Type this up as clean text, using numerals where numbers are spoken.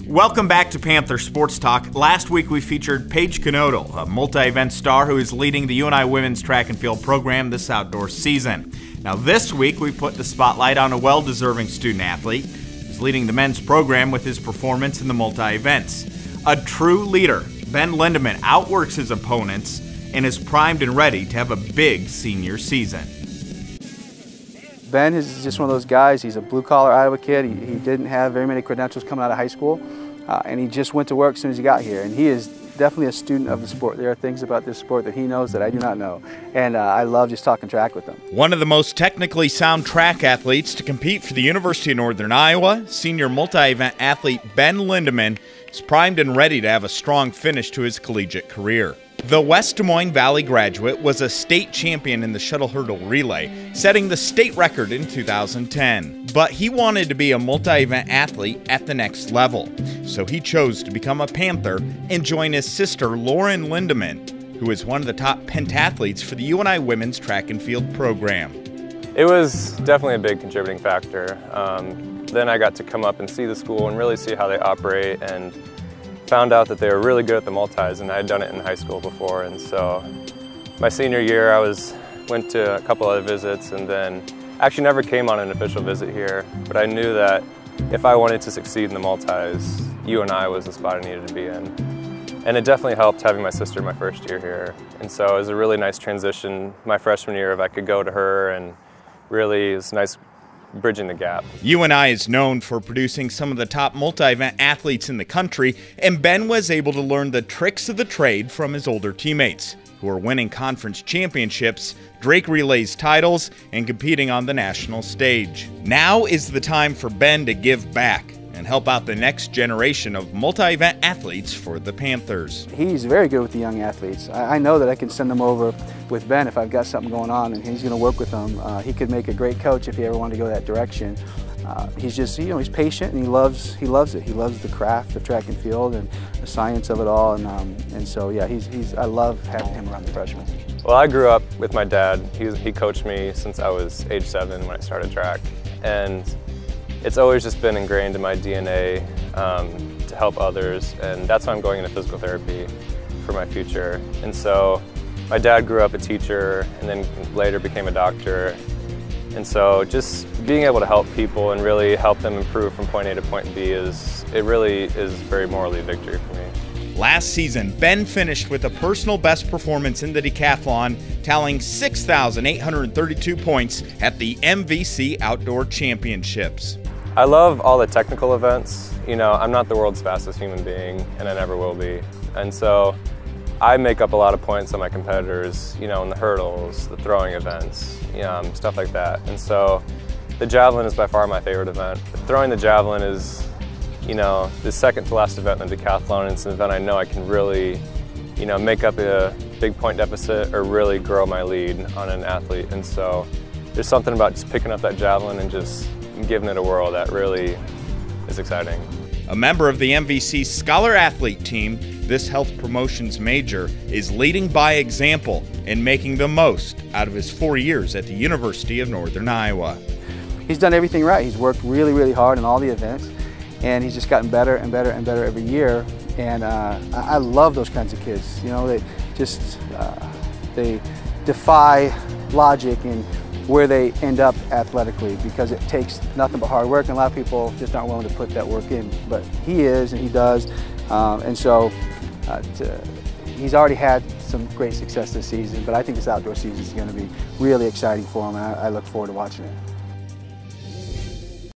Welcome back to Panther Sports Talk. Last week we featured Paige Knodel, a multi-event star who is leading the UNI women's track and field program this outdoor season. Now this week we put the spotlight on a well-deserving student athlete who's leading the men's program with his performance in the multi-events. A true leader, Ben Lindaman outworks his opponents and is primed and ready to have a big senior season. Ben is just one of those guys. He's a blue-collar Iowa kid. He didn't have very many credentials coming out of high school, and he just went to work as soon as he got here. And he is definitely a student of the sport. There are things about this sport that he knows that I do not know, and I love just talking track with him. One of the most technically sound track athletes to compete for the University of Northern Iowa, senior multi-event athlete Ben Lindaman is primed and ready to have a strong finish to his collegiate career. The West Des Moines Valley graduate was a state champion in the shuttle hurdle relay, setting the state record in 2010. But he wanted to be a multi-event athlete at the next level, so he chose to become a Panther and join his sister Lauren Lindaman, who is one of the top pentathletes for the UNI women's track and field program. It was definitely a big contributing factor. Then I got to come up and see the school and really see how they operate, and found out that they were really good at the multis, and I had done it in high school before. And so my senior year I went to a couple other visits, and then actually never came on an official visit here, but I knew that if I wanted to succeed in the multis, UNI was the spot I needed to be in. And it definitely helped having my sister my first year here. And so it was a really nice transition my freshman year if I could go to her, and really it was nice bridging the gap. UNI is known for producing some of the top multi-event athletes in the country, and Ben was able to learn the tricks of the trade from his older teammates, who are winning conference championships, Drake Relays titles, and competing on the national stage. Now is the time for Ben to give back and help out the next generation of multi-event athletes for the Panthers. He's very good with the young athletes. I know that I can send them over with Ben if I've got something going on, and he's going to work with them. He could make a great coach if he ever wanted to go that direction. He's just, he's patient, and he loves it. He loves the craft of track and field and the science of it all, and so yeah, I love having him around the freshmen. Well, I grew up with my dad. He coached me since I was age 7 when I started track, and it's always just been ingrained in my DNA to help others, and that's why I'm going into physical therapy for my future. And so my dad grew up a teacher and then later became a doctor. And so just being able to help people and really help them improve from point A to point B really is very morally a victory for me. Last season, Ben finished with a personal best performance in the decathlon, tallying 6,832 points at the MVC Outdoor Championships. I love all the technical events. I'm not the world's fastest human being, and I never will be. And so I make up a lot of points on my competitors, in the hurdles, the throwing events, stuff like that. And so the javelin is by far my favorite event. Throwing the javelin is, the second to last event in the decathlon. It's an event I know I can really, make up a big point deficit or really grow my lead on an athlete. And so there's something about just picking up that javelin and just giving it a whirl that really is exciting. A member of the MVC Scholar Athlete team, this health promotions major is leading by example and making the most out of his 4 years at the University of Northern Iowa. He's done everything right. He's worked really, really hard in all the events, and he's just gotten better and better and better every year. And I love those kinds of kids. They just they defy logic and where they end up athletically, because it takes nothing but hard work, and a lot of people just aren't willing to put that work in. But he is, and he does, and so he's already had some great success this season, but I think this outdoor season is going to be really exciting for him, and I look forward to watching it.